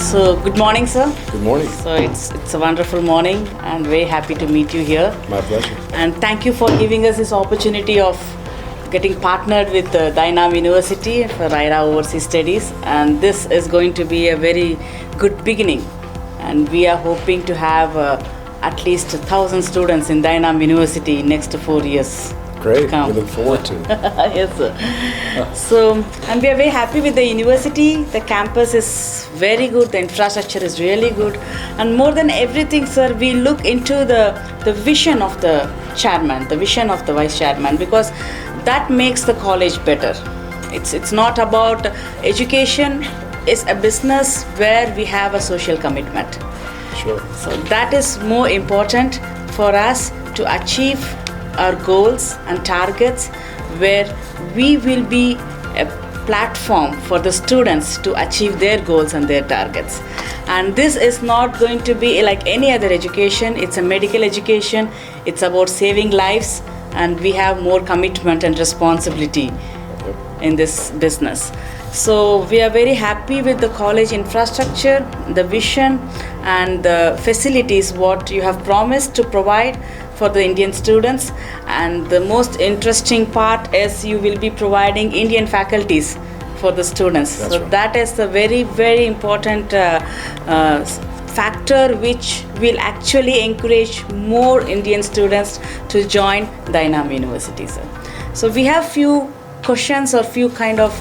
So good morning, sir. Good morning. So it's a wonderful morning and very happy to meet you here. My pleasure. And thank you for giving us this opportunity of getting partnered with Dai Nam University for Aieraa Overseas Studies. And this is going to be a very good beginning. And we are hoping to have at least 1,000 students in Dai Nam University in next 4 years. Great. We look forward to it. Yes, sir. So, and we are very happy with the university. The campus is very good. The infrastructure is really good. And more than everything, sir, we look into the vision of the chairman, the vision of the vice chairman, because that makes the college better. It's not about education. It's a business where we have a social commitment. Sure. So that is more important for us to achieve our goals and targets, where we will be a platform for the students to achieve their goals and their targets. And this is not going to be like any other education. It's a medical education. It's about saving lives, and we have more commitment and responsibility in this business. So we are very happy with the college infrastructure, the vision and the facilities what you have promised to provide for the Indian students. And the most interesting part is you will be providing Indian faculties for the students. That's so right. That is the very, very important factor which will actually encourage more Indian students to join Dai Nam University, sir. So we have few questions or few kind of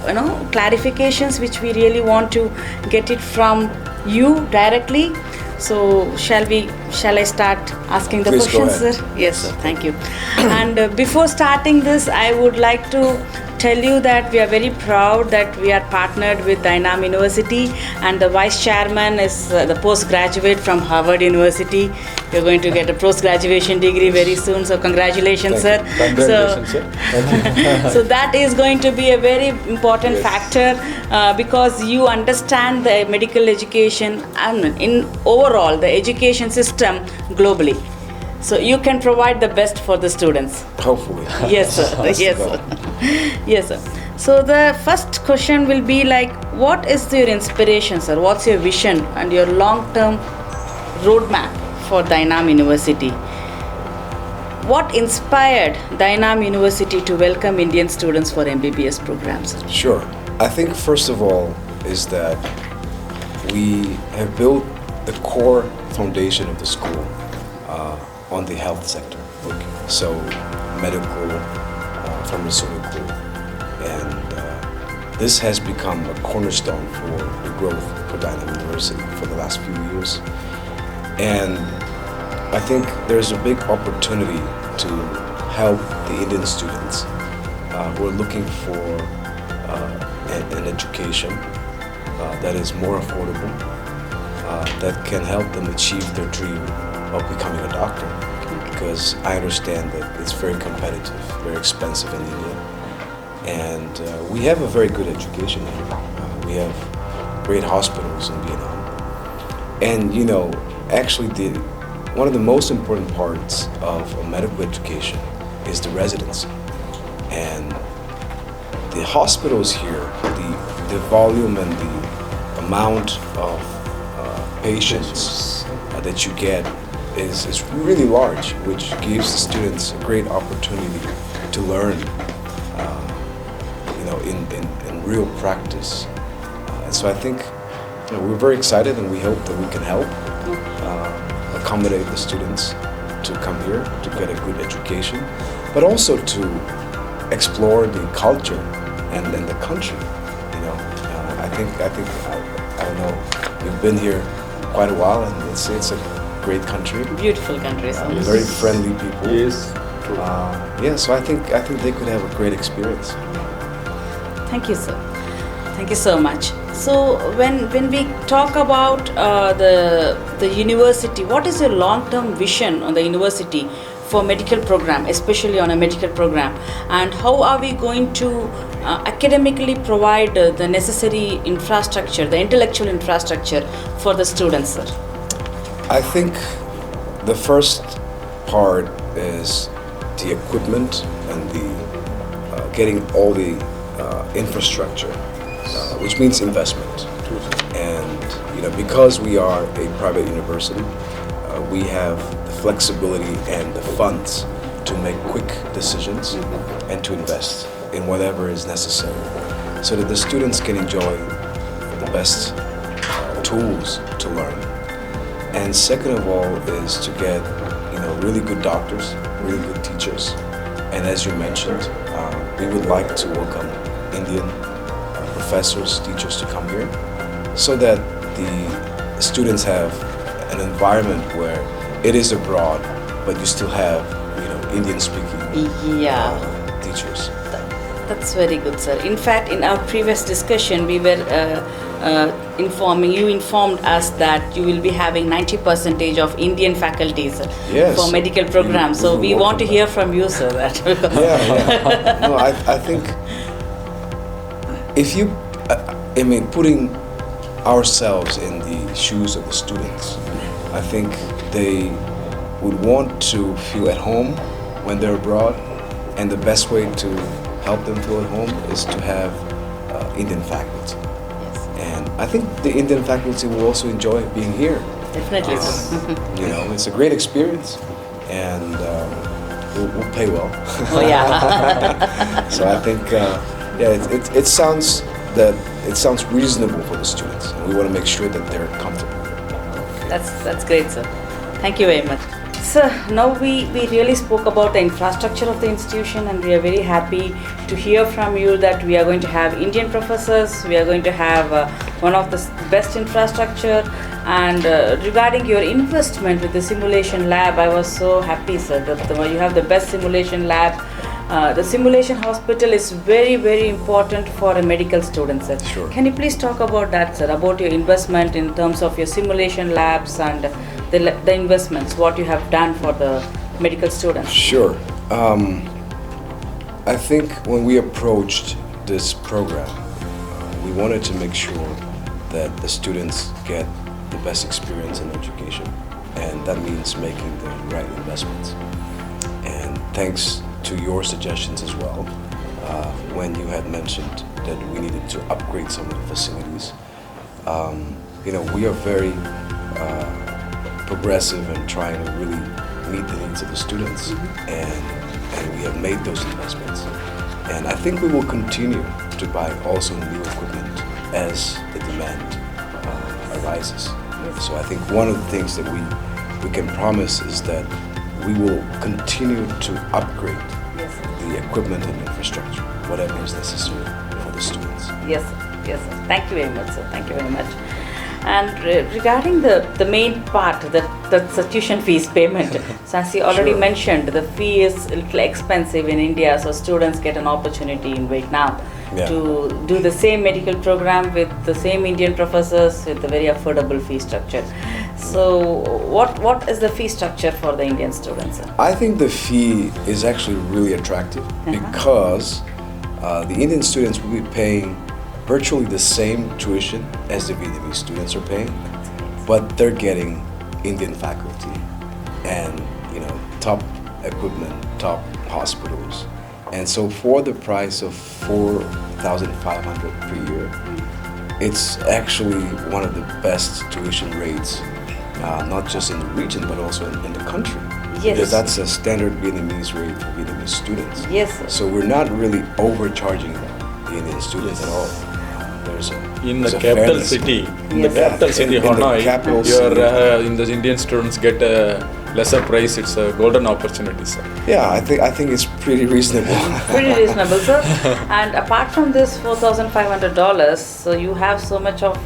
clarifications which we really want to get it from you directly. So shall I start asking the Please questions, go ahead. sir? Yes, sir. Thank you. And before starting this, I would like to tell you that we are very proud that we are partnered with Dai Nam University, and the vice chairman is the postgraduate from Harvard University. You're going to get a post-graduation degree very soon, so congratulations, sir. Congratulations, sir. Thank you. So that is going to be a very important Yes. factor because you understand the medical education and in overall the education system globally. So you can provide the best for the students. Hopefully. Yes, sir. That's the Yes, goal. sir. Yes, sir. So the first question will be like, what is your inspiration, sir? What's your vision and your long-term roadmap for Dai Nam University? What inspired Dai Nam University to welcome Indian students for MBBS programs? Sure. I think first of all is that we have built the core foundation of the school on the health sector. So medical, pharmaceutical, and this has become a cornerstone for the growth for Dai Nam University for the last few years. And I think there's a big opportunity to help the Indian students who are looking for an education that is more affordable, that can help them achieve their dream of becoming a doctor. Because I understand that it's very competitive, very expensive in India. And we have a very good education here. We have great hospitals in Vietnam. And actually one of the most important parts of a medical education is the residency. And the hospitals here, the volume and the amount of patients that you get is really large, which gives the students a great opportunity to learn, in real practice. And so I think we're very excited, and we hope that we can help accommodate the students to come here to get a good education, but also to explore the culture and the country. I think I don't know. We've been here quite a while, and let's say it's a great country. Beautiful country, sir. Very friendly people. Yes. So I think they could have a great experience. Thank you, sir. Thank you so much. So when we talk about the university, what is your long-term vision on the university for medical program, especially on a medical program, and how are we going to academically provide the necessary infrastructure, the intellectual infrastructure for the students, sir? I think the first part is the equipment and the getting all the infrastructure which means investment. And because we are a private university, we have the flexibility and the funds to make quick decisions and to invest in whatever is necessary, so that the students can enjoy the best tools to learn. And second of all is to get really good doctors, really good teachers. And as you mentioned, we would like to welcome Indian professors, teachers to come here, so that the students have an environment where it is abroad, but you still have Indian-speaking teachers. That's very good, sir. In fact, in our previous discussion, we were informed us that you will be having 90% of Indian faculties for medical programs. So we want to hear from you, sir. No, I think if you, putting ourselves in the shoes of the students, I think they would want to feel at home when they're abroad, and the best way to help them feel at home is to have Indian faculty. Yes. And I think the Indian faculty will also enjoy being here. Definitely. It's a great experience, and we'll pay well. Oh yeah. So I think it sounds reasonable for the students, and we want to make sure that they're comfortable. That's great, sir. Thank you very much. Sir, now we really spoke about the infrastructure of the institution, and we are very happy to hear from you that we are going to have Indian professors, we are going to have one of the best infrastructure, and regarding your investment with the simulation lab, I was so happy, sir, that you have the best simulation lab. The simulation hospital is very, very important for a medical student, sir. Sure. Can you please talk about that, sir, about your investment in terms of your simulation labs and the investments, what you have done for the medical students? Sure. I think when we approached this program, we wanted to make sure that the students get the best experience in education, and that means making the right investments. And thanks to your suggestions as well, when you had mentioned that we needed to upgrade some of the facilities. We are very progressive and trying to really meet the needs of the students, and we have made those investments. And I think we will continue to buy also new equipment as the demand arises. So I think one of the things that we can promise is that we will continue to upgrade the equipment and infrastructure, whatever is necessary for the students. Yes, sir. Thank you very much, sir. Thank you very much. And regarding the main part, the tuition fees payment, so as you already mentioned, the fee is a little expensive in India, so students get an opportunity in Vietnam to do the same medical program with the same Indian professors with a very affordable fee structure. So what is the fee structure for the Indian students, sir? I think the fee is actually really attractive because the Indian students will be paying virtually the same tuition as the Vietnamese students are paying, but they're getting Indian faculty and top equipment, top hospitals. And so for the price of $4,500 per year, it's actually one of the best tuition rates, not just in the region but also in the country. Yes. Because that's a standard Vietnamese rate for Vietnamese students. Yes, sir. So we're not really overcharging the Indian students at all. In the capital city, Hanoi, in the Indian students get a lesser price. It's a golden opportunity, sir. Yeah, I think it's pretty reasonable. Pretty reasonable, sir. And apart from this $4,500, so you have so much of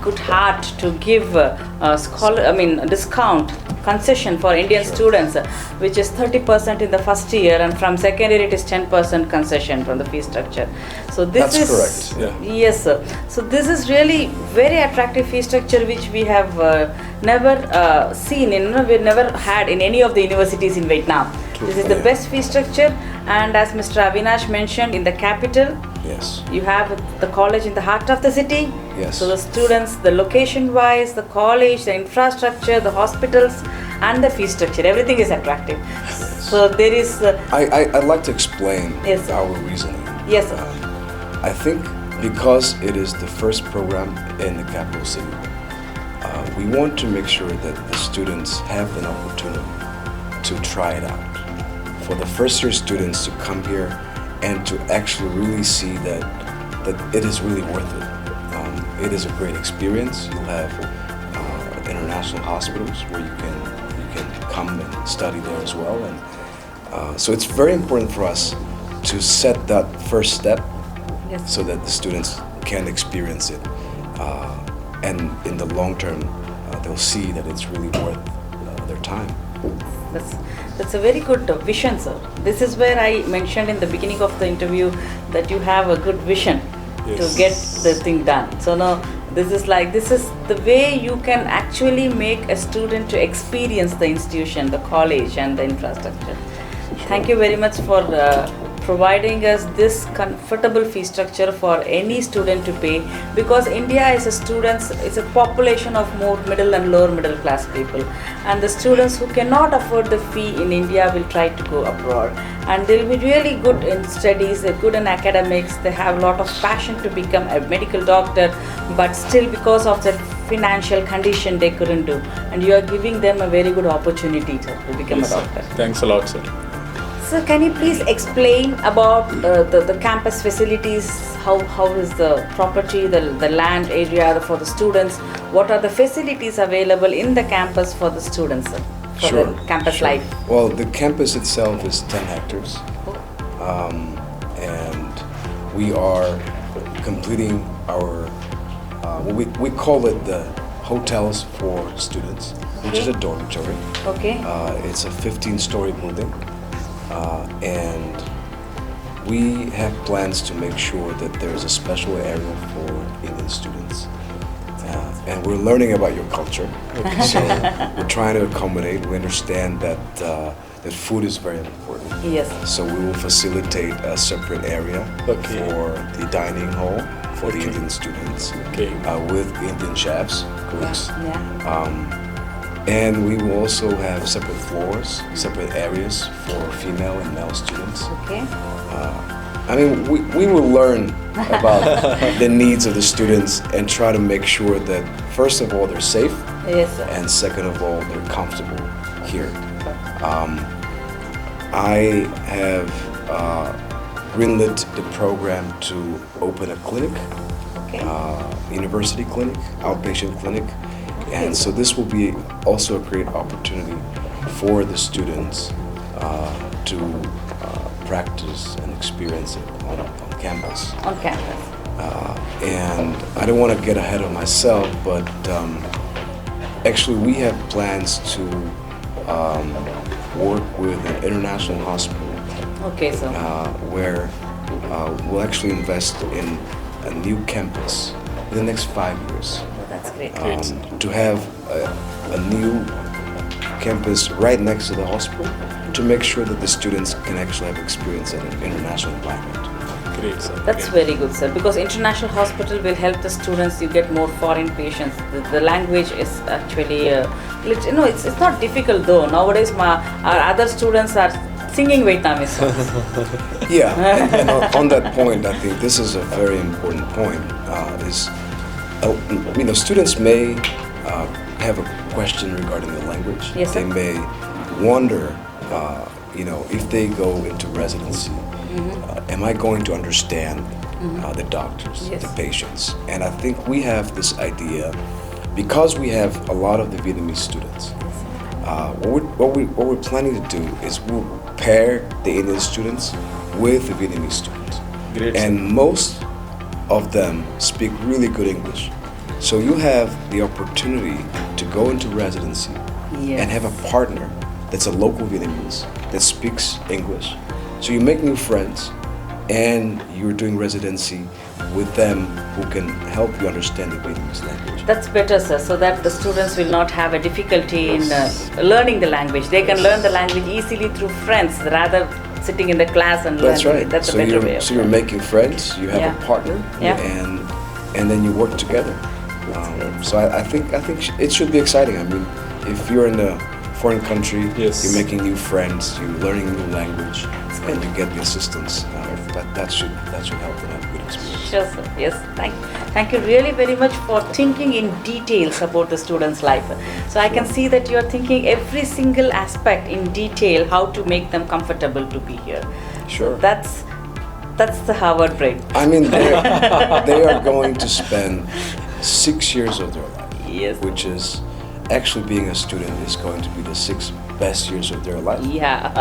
good heart to give discount concession for Indian students, which is 30% in the first year, and from second year it is 10% concession from the fee structure. So this That's is correct. Yeah. Yes, sir. So this is really very attractive fee structure which we have never seen we never had in any of the universities in Vietnam. True. This is the best fee structure, and as Mr. Avinash mentioned, in the capital, Yes. you have the college in the heart of the city. Yes. So the students, the location-wise, the college, the infrastructure, the hospitals, and the fee structure, everything is attractive. So there is. I'd like to explain Yes, sir. our reasoning. Yes, sir. I think because it is the first program in the capital city, we want to make sure that the students have an opportunity to try it out. For the first year students to come here and to actually really see that it is really worth it. It is a great experience. You'll have international hospitals where you can come and study there as well. And so it's very important for us to set that first step so that the students can experience it. And in the long term, they'll see that it's really worth their time. That's a very good vision, sir. This is where I mentioned in the beginning of the interview that you have a good vision to get the thing done. So now this is the way you can actually make a student to experience the institution, the college and the infrastructure. Thank you very much for providing us this comfortable fee structure for any student to pay, because India is a population of more middle and lower middle class people, and the students who cannot afford the fee in India will try to go abroad, and they'll be really good in studies, they're good in academics, they have a lot of passion to become a medical doctor, but still because of their financial condition they couldn't do, and you are giving them a very good opportunity to become a doctor. Thanks a lot, sir. So can you please explain about the campus facilities? How is the property, the land area for the students? What are the facilities available in the campus for the students, for the campus life? Well, the campus itself is 10 hectares. And we are completing our, we call it the hotels for students, which is a dormitory. Okay. It's a 15-story building. And we have plans to make sure that there's a special area for Indian students. And we're learning about your culture. So we're trying to accommodate. We understand that food is very important. Yes. So we will facilitate a separate area for the dining hall for the Indian students with Indian chefs, cooks. And we will also have separate floors, separate areas for female and male students. Okay. I mean, we will learn about the needs of the students and try to make sure that, first of all, they're safe. Yes, sir. And second of all, they're comfortable here. I have greenlit the program to open a clinic, university clinic, outpatient clinic. And so this will be also a great opportunity for the students to practice and experience it on campus. On campus. And I don't want to get ahead of myself, but actually we have plans to work with an international hospital. Okay, so. Where we'll actually invest in a new campus in the next 5 years. That's great. To have a new campus right next to the hospital to make sure that the students can actually have experience in an international environment. Great, sir. That's very good, sir, because international hospital will help the students. You get more foreign patients. The language is actually, it's not difficult though. Nowadays, our other students are singing Vietnamese songs. Yeah, and on that point, I think this is a very important point. Students may have a question regarding the language. Yes, sir. They may wonder, if they go into residency, am I going to understand the doctors, the patients? And I think we have this idea, because we have a lot of the Vietnamese students. What we're planning to do is we'll pair the Indian students with the Vietnamese students. Great. And most of them speak really good English. So you have the opportunity to go into residency and have a partner that's a local Vietnamese that speaks English. So you make new friends and you're doing residency with them who can help you understand the Vietnamese language. That's better, sir, so that the students will not have a difficulty in learning the language. They can learn the language easily through friends rather sitting in the class and learning. That's right. That's so a better way. So you're making friends, you have a partner, and then you work together. So I think it should be exciting. I mean, if you're in a foreign country, you're making new friends, you're learning a new language, and you get the assistance that should help them have a good experience. Sure, sir. Yes, thank you really very much for thinking in details about the student's life. So I can see that you are thinking every single aspect in detail, how to make them comfortable to be here. Sure. So that's the Harvard brain. I mean, they are going to spend 6 years of their life. Yes. Which is actually being a student is going to be the 6 best years of their life. Yeah.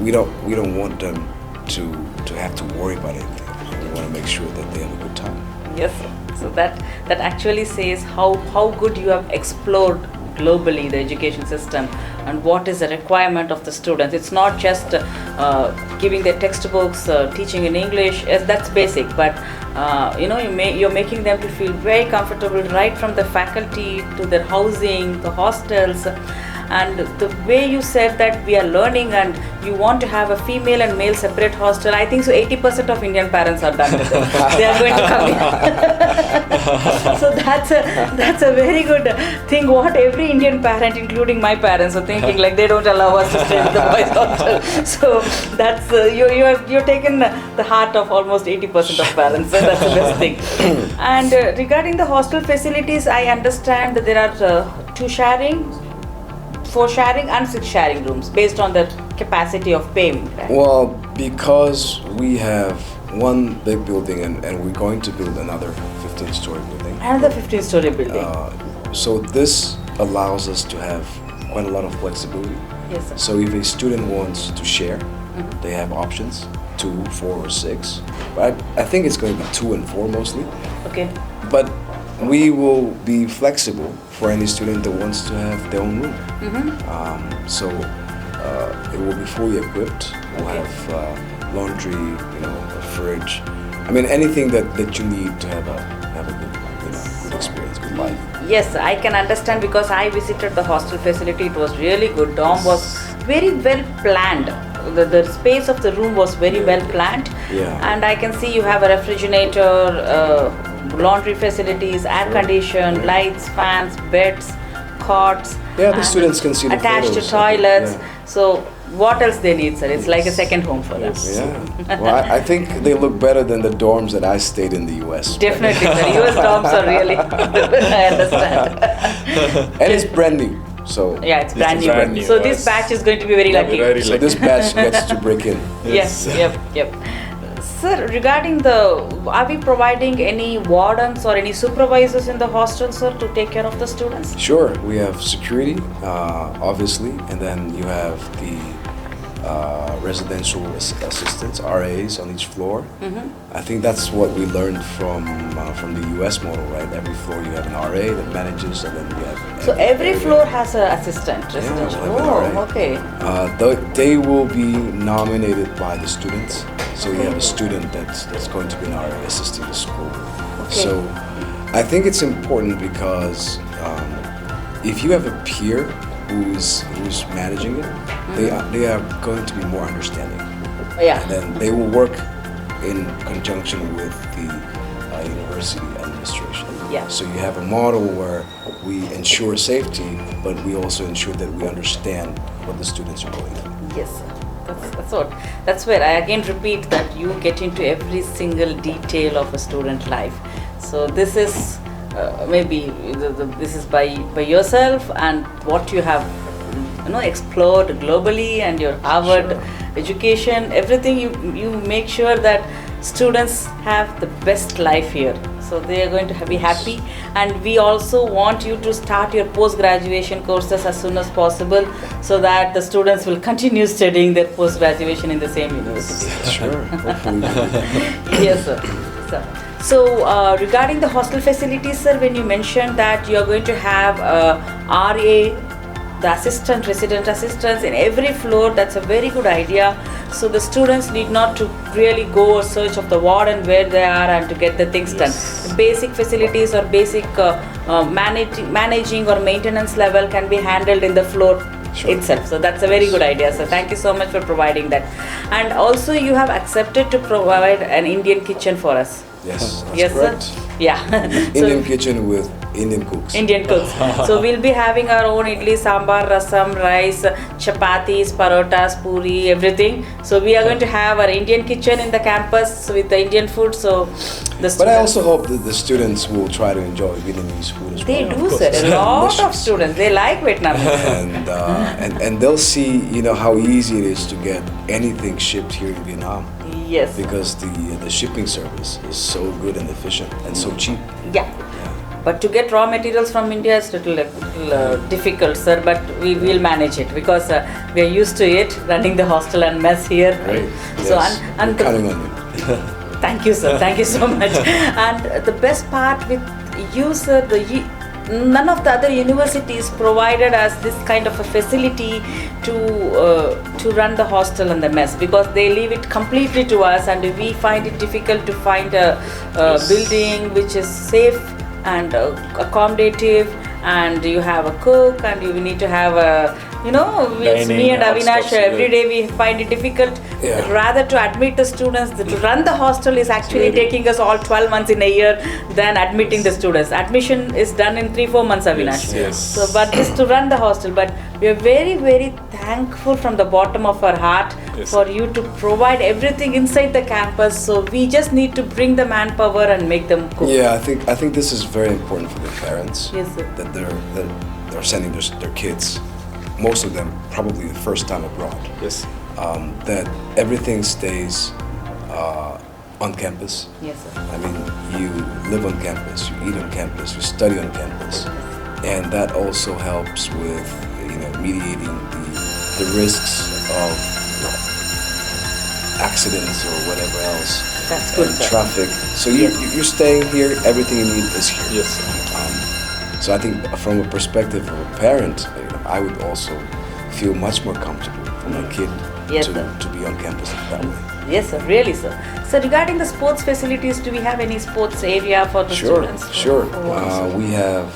We don't want them to have to worry about anything. We want to make sure that they have a good time. Yes. So that actually says how good you have explored globally the education system and what is the requirement of the students. It's not just giving their textbooks, teaching in English. Yes, that's basic, but you're making them to feel very comfortable right from the faculty to their housing, the hostels. And the way you said that we are learning and you want to have a female and male separate hostel, I think so 80% of Indian parents are done with it. They are going to come here. So that's a very good thing what every Indian parent, including my parents, are thinking, like they don't allow us to stay in the boys hostel. So that's you're taken the heart of almost 80% of parents. So that's the best thing. And regarding the hostel facilities, I understand that there are 4 sharing and 6 sharing rooms based on the capacity of payment, right? Well, because we have one big building and we're going to build another 15-story building. Another 15-story building. So this allows us to have quite a lot of flexibility. Yes, sir. So if a student wants to share, they have options, 2, 4, or 6. But I think it's going to be 2 and 4 mostly. Okay. But we will be flexible for any student that wants to have their own room. So it will be fully equipped. We'll have laundry, a fridge. I mean, anything that you need to have a good experience, good life. Yes, I can understand because I visited the hostel facility. It was really good. Dorm was very well planned. The space of the room was very well planned. Yeah. And I can see you have a refrigerator, laundry facilities, air condition, lights, fans, beds, cots. Yeah, the students can see the attached photos. toilets. Yeah. So what else they need, sir? It's like a second home for them. Yeah. Well, I think they look better than the dorms that I stayed in the US. Definitely, sir. US dorms are really I understand. And it's brand new. So yeah, it's brand new. brand new. So this batch is going to be very lucky. Very So lucky. this batch gets to break in. Yes, yep. Sir, regarding are we providing any wardens or any supervisors in the hostel, sir, to take care of the students? Sure, we have security, obviously, and then you have the residential assistants, RAs on each floor. I think that's what we learned from the US model, right? Every floor you have an RA that manages, and then you have. So every floor has an assistant, residential. we'll have an RA. Okay. They will be nominated by the students. So you have a student that's going to be an RA assisting the school. Okay. So I think it's important because if you have a peer who's managing it, they are going to be more understanding. Yeah. And then they will work in conjunction with the university administration. Yeah. So you have a model where we ensure safety, but we also ensure that we understand what the students are going through. Yes, sir. That's where I again repeat that you get into every single detail of a student life. So this is maybe this is by yourself and what you have explored globally and your Harvard education, everything you make sure that students have the best life here. So they are going to be happy, and we also want you to start your post-graduation courses as soon as possible so that the students will continue studying their post-graduation in the same university. Sure, hopefully. Yes, sir. So regarding the hostel facilities, sir, when you mentioned that you are going to have RA, the resident assistants in every floor, that's a very good idea. So the students need not to really go or search of the warden where they are and to get the things done. The basic facilities or basic managing or maintenance level can be handled in the floor itself. So that's a very good idea. So thank you so much for providing that. And also you have accepted to provide an Indian kitchen for us. Yes, that's yes, correct. Sir? Yeah. Indian kitchen with Indian cooks. Indian cooks. So we'll be having our own idli, sambar, rasam, rice, chapatis, parotas, puri, everything. So we are going to have our Indian kitchen in the campus with the Indian food. So but I also hope that the students will try to enjoy Vietnamese food as they well. do, sir. A lot of students, they like Vietnamese. and they'll see, how easy it is to get anything shipped here in Vietnam. Yes. Because the shipping service is so good and efficient and so cheap. Yeah. But to get raw materials from India is little difficult, sir. But we will manage it because we are used to it, running the hostel and mess here. Right. So yes. and counting on you. Thank you, sir. Thank you so much. And the best part with you, sir, none of the other universities provided us this kind of a facility to run the hostel and the mess, because they leave it completely to us, and we find it difficult to find a building which is safe and accommodative, and you have a cook, and you need to have a it's me and Avinash, every day we find it difficult. Yeah. Rather to admit the students, to run the hostel is actually taking us all 12 months in a year than admitting the students. Admission is done in 3-4 months, Avinash. Yes. So, but this to run the hostel. But we are very, very thankful from the bottom of our heart for you to provide everything inside the campus. So we just need to bring the manpower and make them cook. Yeah, I think this is very important for the parents. Yes, sir. That they're sending their kids. Most of them probably the first time abroad. Yes. That everything stays on campus. Yes, sir. I mean, you live on campus, you eat on campus, you study on campus, and that also helps with mediating the risks of accidents or whatever else. That's good, sir. Traffic. So you're staying here. Everything you need is here. Yes. So I think from a perspective of a parent, I would also feel much more comfortable for my kid to be on campus that way. Yes, sir. Really, sir. So regarding the sports facilities, do we have any sports area for the students? Sure. We have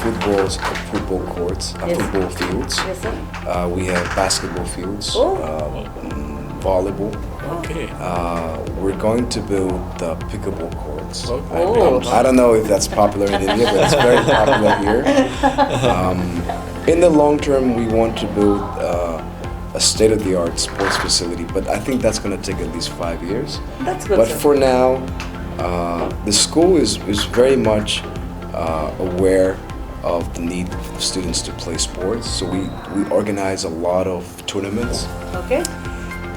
football courts, football fields. Yes, sir. We have basketball fields, volleyball. Okay. We're going to build the pickleball courts. Okay. I don't know if that's popular in India, but it's very popular here. In the long term, we want to build a state-of-the-art sports facility, but I think that's going to take at least 5 years. That's good. But sir. for now, the school is very much aware of the need of students to play sports. So we organize a lot of tournaments. Okay.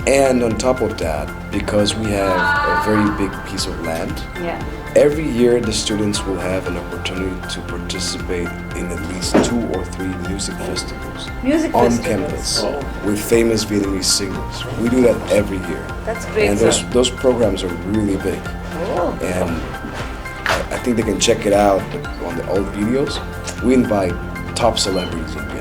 And on top of that, because we have a very big piece of land, every year the students will have an opportunity to participate in at least 2 or 3 music festivals on campus with famous Vietnamese singers. We do that every year. That's great. And those programs are really big. And I think they can check it out on the old videos. We invite top celebrities in Vietnam.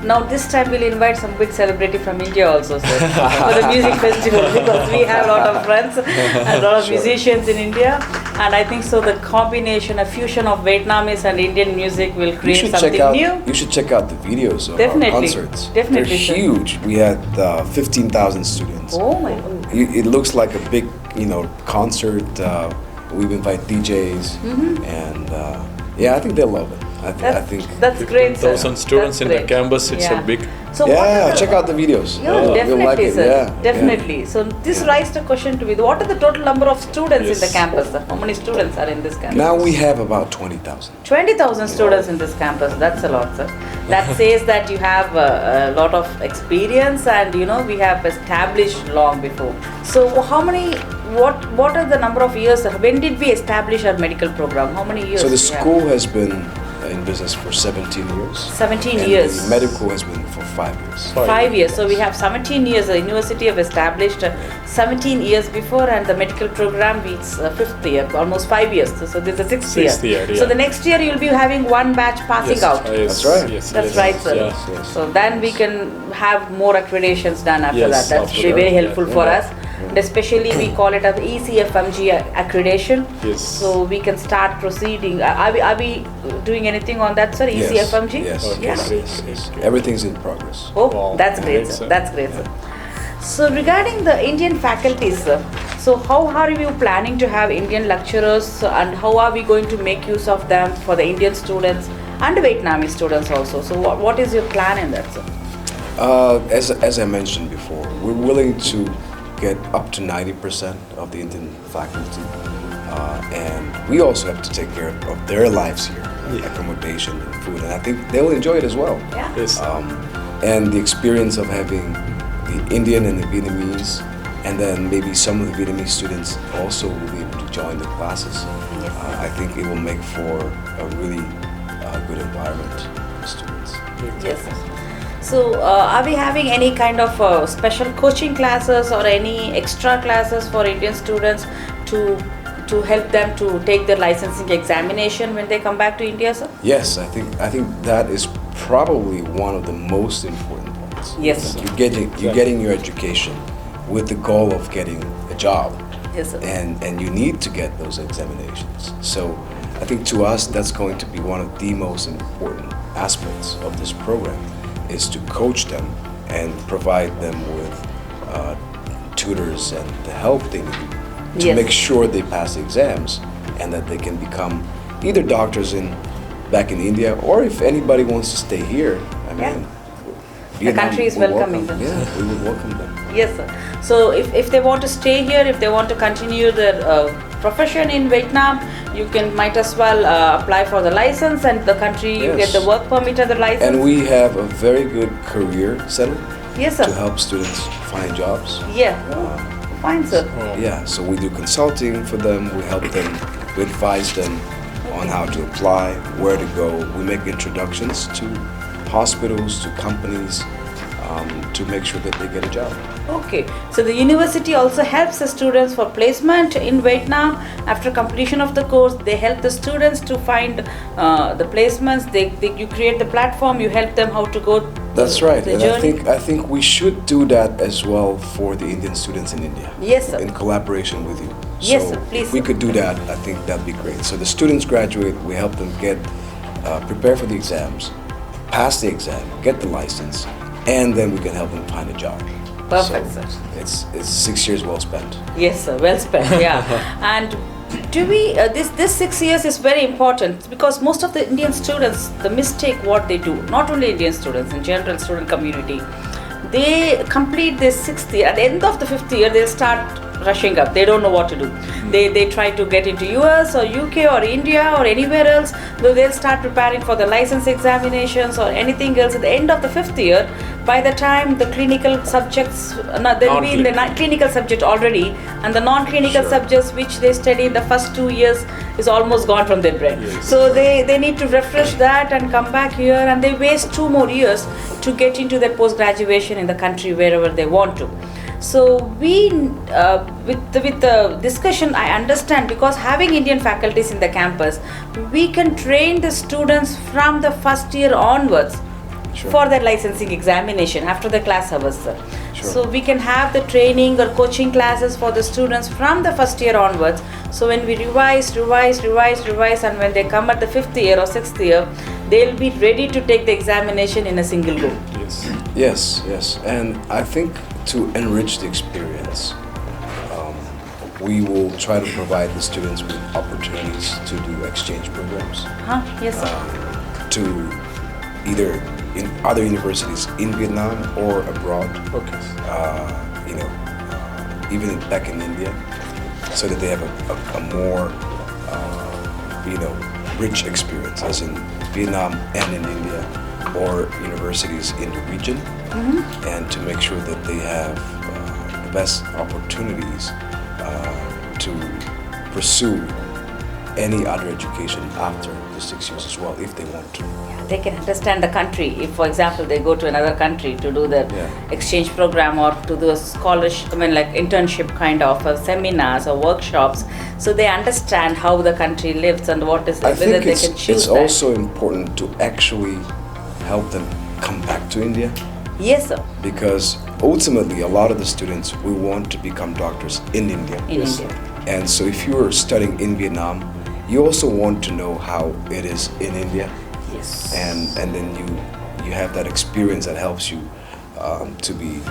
Now this time we'll invite some big celebrity from India also, sir, for the music festival, because we have a lot of friends and a lot of musicians in India, and I think so the combination, a fusion of Vietnamese and Indian music will create something new. You should check out the videos of our concerts. Definitely. They're huge. We had 15,000 students. Oh my God. It looks like a big, concert. We invite DJs, and I think they'll love it. I think that's great, sir. 1,000 students that's in the campus, it's a big. So check out the videos. Definitely, like it. sir. Definitely. So this raises the question to me: what are the total number of students in the campus, sir? How many students are in this campus? Now we have about 20,000. 20,000 students in this campus. That's a lot, sir. That says that you have a lot of experience, and we have established long before. So how many? What are the number of years? When did we establish our medical program? How many years? So the school has been in business for 17 years. 17 and years. The medical has been for 5 years. 5 years. So we have 17 years. The university have established 17 years before, and the medical program it's 5th year, almost 5 years. So this is the 6th year. Yeah. So the next year you'll be having one batch passing out. That's right. That's right, sir. Yes. So then we can have more accreditations done after that. That's very helpful for us. And especially we call it as ECFMG accreditation. Yes. So we can start proceeding. Are we doing anything on that, sir? ECFMG? Yes. Okay. Yes. Everything's in progress. Oh, Wow. that's great, sir. That's great, sir. So regarding the Indian faculties, sir, So how are you planning to have Indian lecturers, and how are we going to make use of them for the Indian students and Vietnamese students also? So what is your plan in that, sir? As I mentioned before, we're willing to get up to 90% of the Indian faculty, and we also have to take care of their lives here, accommodation and food, and I think they'll enjoy it as well. Yeah. Yes. And the experience of having the Indian and the Vietnamese, and then maybe some of the Vietnamese students also will be able to join the classes. Yes. I think it will make for a really good environment for students. Yes. So, are we having any kind of special coaching classes or any extra classes for Indian students to help them to take their licensing examination when they come back to India, sir? Yes, I think that is probably one of the most important points. Yes, sir. You're getting your education with the goal of getting a job. Yes, sir. And you need to get those examinations. So I think to us that's going to be one of the most important aspects of this program, is to coach them and provide them with tutors and the help they need to Yes. make sure they pass the exams and that they can become either doctors back in India, or if anybody wants to stay here, I mean, the country is welcoming them. Yeah, we would welcome them. Yes, sir. So if they want to stay here, if they want to continue their profession in Vietnam, you might as well apply for the license, and the country you get the work permit and the license. And we have a very good career center. Yes, sir. To help students find jobs. Yeah. Fine, sir. Yeah, so we do consulting for them. We help them. We advise them on how to apply, where to go. We make introductions to hospitals, to companies, to make sure that they get a job. Okay, so the university also helps the students for placement in Vietnam. After completion of the course, they help the students to find the placements. You create the platform. You help them how to go. That's right, the and journey. I think we should do that as well for the Indian students in India. Yes, sir. In collaboration with you. Yes, So sir, please, if we sir. could do that, I think that'd be great. So the students graduate, we help them get prepare for the exams, pass the exam, get the license, and then we can help them find a job. Perfect, So sir. it's 6 years well spent. Yes, sir. Well spent. Yeah. And do we? This 6 years is very important, because most of the Indian students, the mistake what they do, not only Indian students, in general student community, they complete this 6th year. At the end of the 5th year, they'll start rushing up. They don't know what to do. They try to get into US or UK or India or anywhere else. They'll start preparing for the license examinations or anything else. At the end of the 5th year, by the time the clinical subjects, they'll be in the clinical subject already, and the non-clinical subjects which they study in the first 2 years is almost gone from their brain. Yes. So they need to refresh that and come back here, and they waste 2 more years to get into their post-graduation in the country wherever they want to. So we, with the discussion, I understand, because having Indian faculties in the campus, we can train the students from the first year onwards. Sure. For their licensing examination after the class hours, sir. Sure. So we can have the training or coaching classes for the students from the first year onwards. So when we revise, and when they come at the 5th year or 6th year, they'll be ready to take the examination in a single go. Yes. Yes. And I think to enrich the experience, we will try to provide the students with opportunities to do exchange programs. Yes, sir. To either in other universities in Vietnam or abroad. Okay. Even back in India, so that they have a more, rich experience, as in Vietnam and in India, or universities in the region, and to make sure that they have the best opportunities to pursue any other education after the 6 years as well, if they want to. They can understand the country. If, for example, they go to another country to do their exchange program or to do a scholarship, like internship kind of seminars or workshops, so they understand how the country lives and what is I whether think they can choose it's that. also important to actually help them come back to India. Yes, sir. Because ultimately, a lot of the students will want to become doctors in India. In India. And so if you're studying in Vietnam, you also want to know how it is in India. Yes. And then you have that experience that helps you to be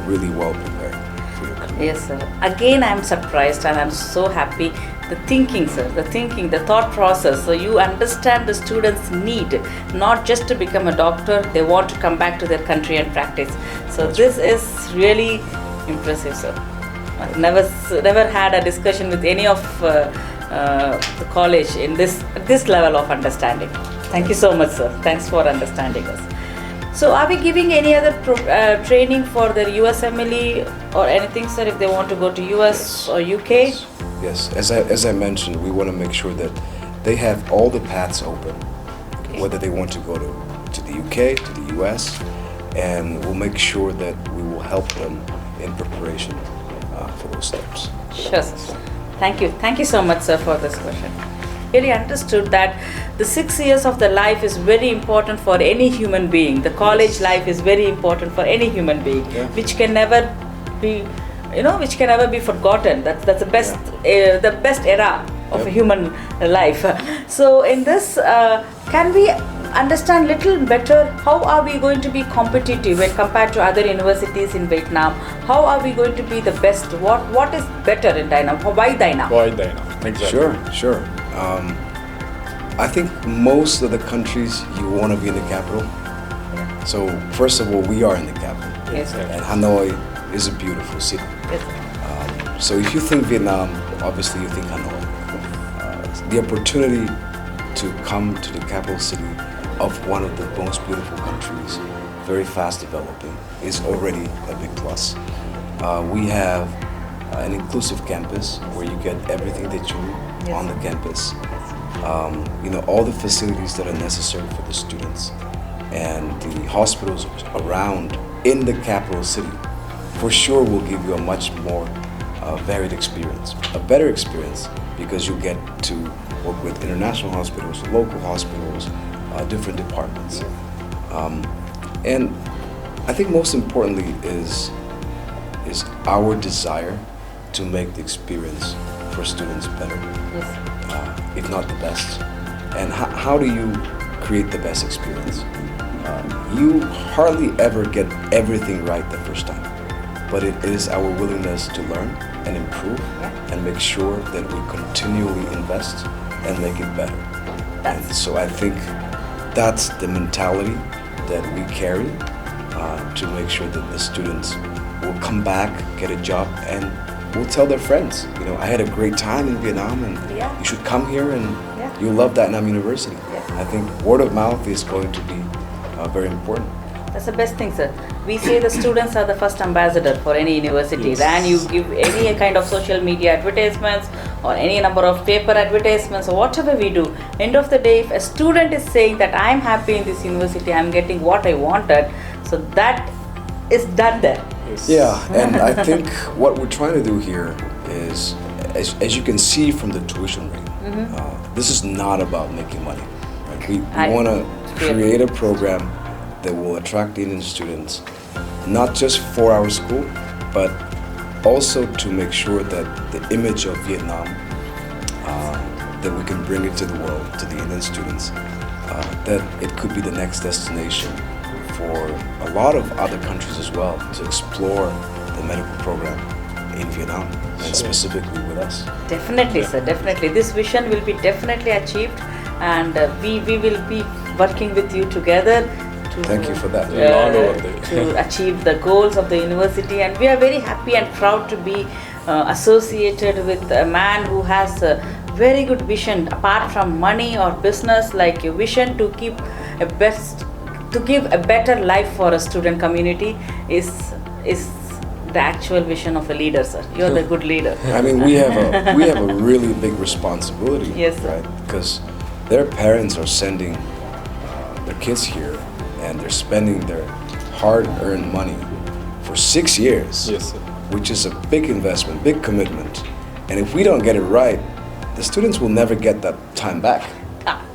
really well prepared for your career. Yes, sir. Again, I'm surprised and I'm so happy. The thinking, sir, the thought process. So you understand the students' need, not just to become a doctor, they want to come back to their country and practice. So this is really impressive, sir. I've never had a discussion with any of the college in this level of understanding. Thank you so much, sir. Thanks for understanding us. So are we giving any other training for the USMLE or anything, sir, if they want to go to US or UK? Yes, as I mentioned, we want to make sure that they have all the paths open, whether they want to go to the UK, to the US, and we'll make sure that we will help them in preparation for those steps. Sure, sir. Thank you. Thank you so much, sir, for this question. Really understood that the 6 years of the life is very important for any human being. The college life is very important for any human being, which can never be, which can never be forgotten. That's the best era of a human life. So in this, can we understand little better how are we going to be competitive when compared to other universities in Vietnam? How are we going to be the best? What is better in Dai Nam? Why Dai Nam? Why Dai Nam? Exactly. Sure. I think most of the countries you want to be in the capital. So first of all, we are in the capital. Yes, sir. And Hanoi is a beautiful city. Yes, sir. So if you think Vietnam, obviously you think Hanoi. The opportunity to come to the capital city of one of the most beautiful countries, very fast developing, is already a big plus. We have an inclusive campus where you get everything that you need on the campus. All the facilities that are necessary for the students, and the hospitals around in the capital city for sure will give you a much more varied experience, a better experience, because you get to work with international hospitals, local hospitals, different departments. And I think most importantly is our desire to make the experience for students better, if not the best. And how do you create the best experience? You hardly ever get everything right the first time, but it is our willingness to learn and improve and make sure that we continually invest and make it better. And so I think that's the mentality that we carry to make sure that the students will come back, get a job, and will tell their friends, I had a great time in Vietnam and you should come here and you'll love Dai Nam University. I think word of mouth is going to be very important. That's the best thing, sir. We say the students are the first ambassador for any university. Then you give any kind of social media advertisements or any number of paper advertisements or whatever we do. End of the day, if a student is saying that I'm happy in this university, I'm getting what I wanted, so that is done there. Yeah, and I think what we're trying to do here is, as you can see from the tuition rate, this is not about making money. Right? We want to create a program that will attract Indian students, not just for our school, but also to make sure that the image of Vietnam, that we can bring it to the world, to the Indian students, that it could be the next destination for a lot of other countries as well to explore the medical program in Vietnam and specifically with us. Definitely, sir, definitely. This vision will be definitely achieved, and we will be working with you together to, thank you for that. To achieve the goals of the university, and we are very happy and proud to be associated with a man who has a very good vision apart from money or business, like a vision to give a better life for a student community is the actual vision of a leader, sir. You're the good leader. I mean, we have a really big responsibility, right? Because their parents are sending their kids here, and they're spending their hard-earned money for 6 years, which is a big investment, big commitment. And if we don't get it right, the students will never get that time back.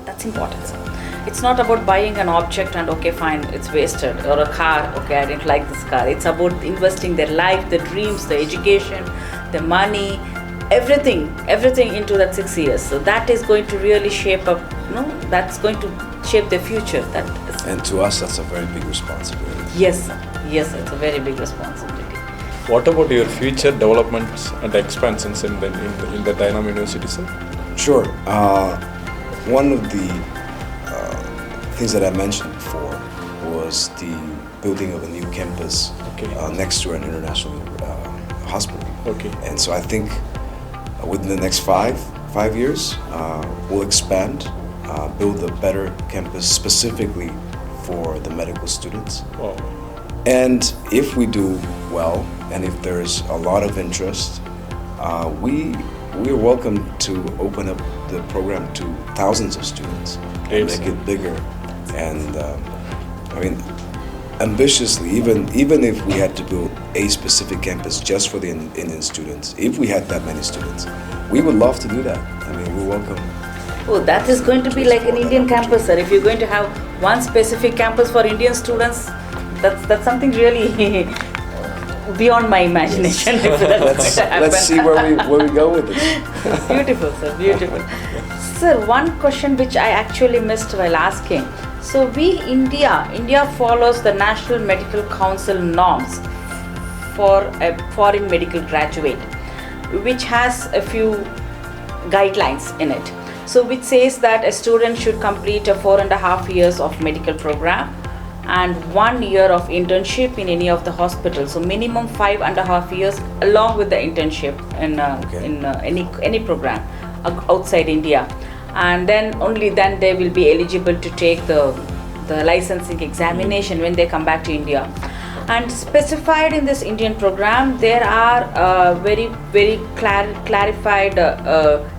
That's important, sir. It's not about buying an object and okay, fine, it's wasted, or a car, okay, I didn't like this car. It's about investing their life, their dreams, the education, the money, everything into that 6 years. So that is going to really shape up, that's going to shape their future. And to us, that's a very big responsibility. Yes, sir. Yes, it's a very big responsibility. What about your future developments and expansions in the Dai Nam University, sir? Sure. One of the things that I mentioned before was the building of a new campus next to an international hospital. Okay. And so I think within the next five years, we'll expand, build a better campus specifically for the medical students. Wow. And if we do well, and if there's a lot of interest, we're welcome to open up the program to thousands of students and make it bigger. And I mean, ambitiously, even if we had to build a specific campus just for the Indian students, if we had that many students, we would love to do that. I mean, we're welcome. Oh, that is going to be like an Indian campus, sir. If you're going to have one specific campus for Indian students, that's something really beyond my imagination. Yes. Let's see where we go with this. Beautiful, sir. Beautiful. Sir, one question which I actually missed while asking. So India follows the National Medical Council norms for a foreign medical graduate, which has a few guidelines in it. So which says that a student should complete a 4.5 years of medical program and 1 year of internship in any of the hospitals. So minimum 5.5 years along with the internship in any program outside India. And then only then they will be eligible to take the licensing examination when they come back to India. And specified in this Indian program, there are very clarified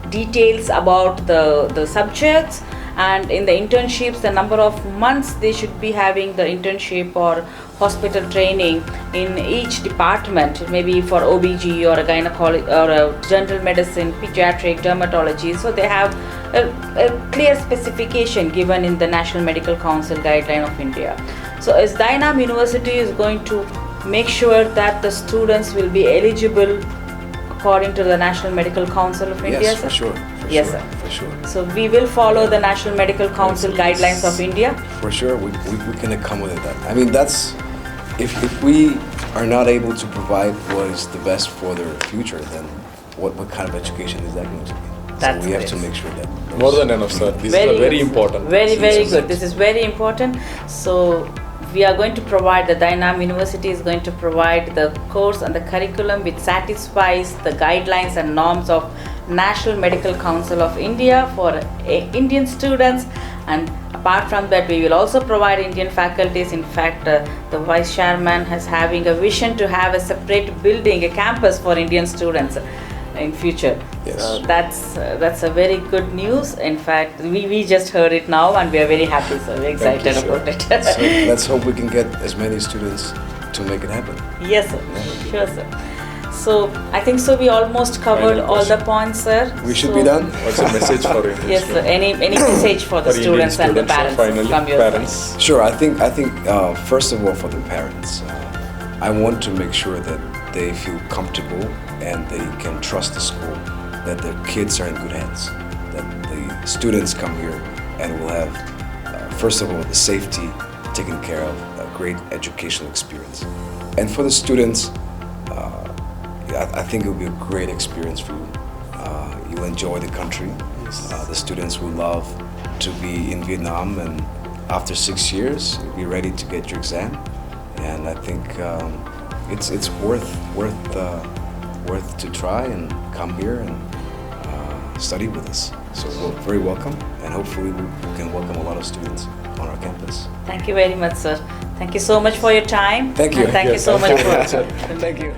details about the subjects, and in the internships, the number of months they should be having the internship or hospital training in each department, maybe for OBG or a gynecology or a general medicine, pediatric, dermatology. So they have a clear specification given in the National Medical Council guideline of India. So as Dai Nam University is going to make sure that the students will be eligible according to the National Medical Council of India, yes, sir? For sure. Yes, sir. For sure. So we will follow the National Medical Council guidelines of India? For sure, we can accommodate that. I mean, that's, if we are not able to provide what is the best for their future, then what kind of education is that going to be? That's so we have to make sure that... More than enough, sir. This is very important. Very good. This is very important. So we are going to provide, the Dai Nam University is going to provide the course and the curriculum which satisfies the guidelines and norms of National Medical Council of India for Indian students. And apart from that, we will also provide Indian faculties. In fact, the Vice Chairman is having a vision to have a separate building, a campus for Indian students in future. Yes. So that's a very good news. In fact, we just heard it now and we are very happy, so we're excited about it. So let's hope we can get as many students to make it happen. Yes, sir. Yeah. Sure, sir. So I think so we almost covered all the points, sir. We should be done. What's the message for you? Yes, sir. Any message for the students and the parents? Finally, from your parents. Sure. I think first of all, for the parents, I want to make sure that they feel comfortable and they can trust the school, that their kids are in good hands, that the students come here and will have, first of all, the safety taken care of, a great educational experience. And for the students, I think it will be a great experience for you. You'll enjoy the country. Yes. The students will love to be in Vietnam, and after 6 years, you'll be ready to get your exam. And I think it's worth to try and come here and study with us. So we're very welcome, and hopefully we can welcome a lot of students on our campus. Thank you very much, sir. Thank you so much for your time. Thank you. And thank you so much for... Thank you.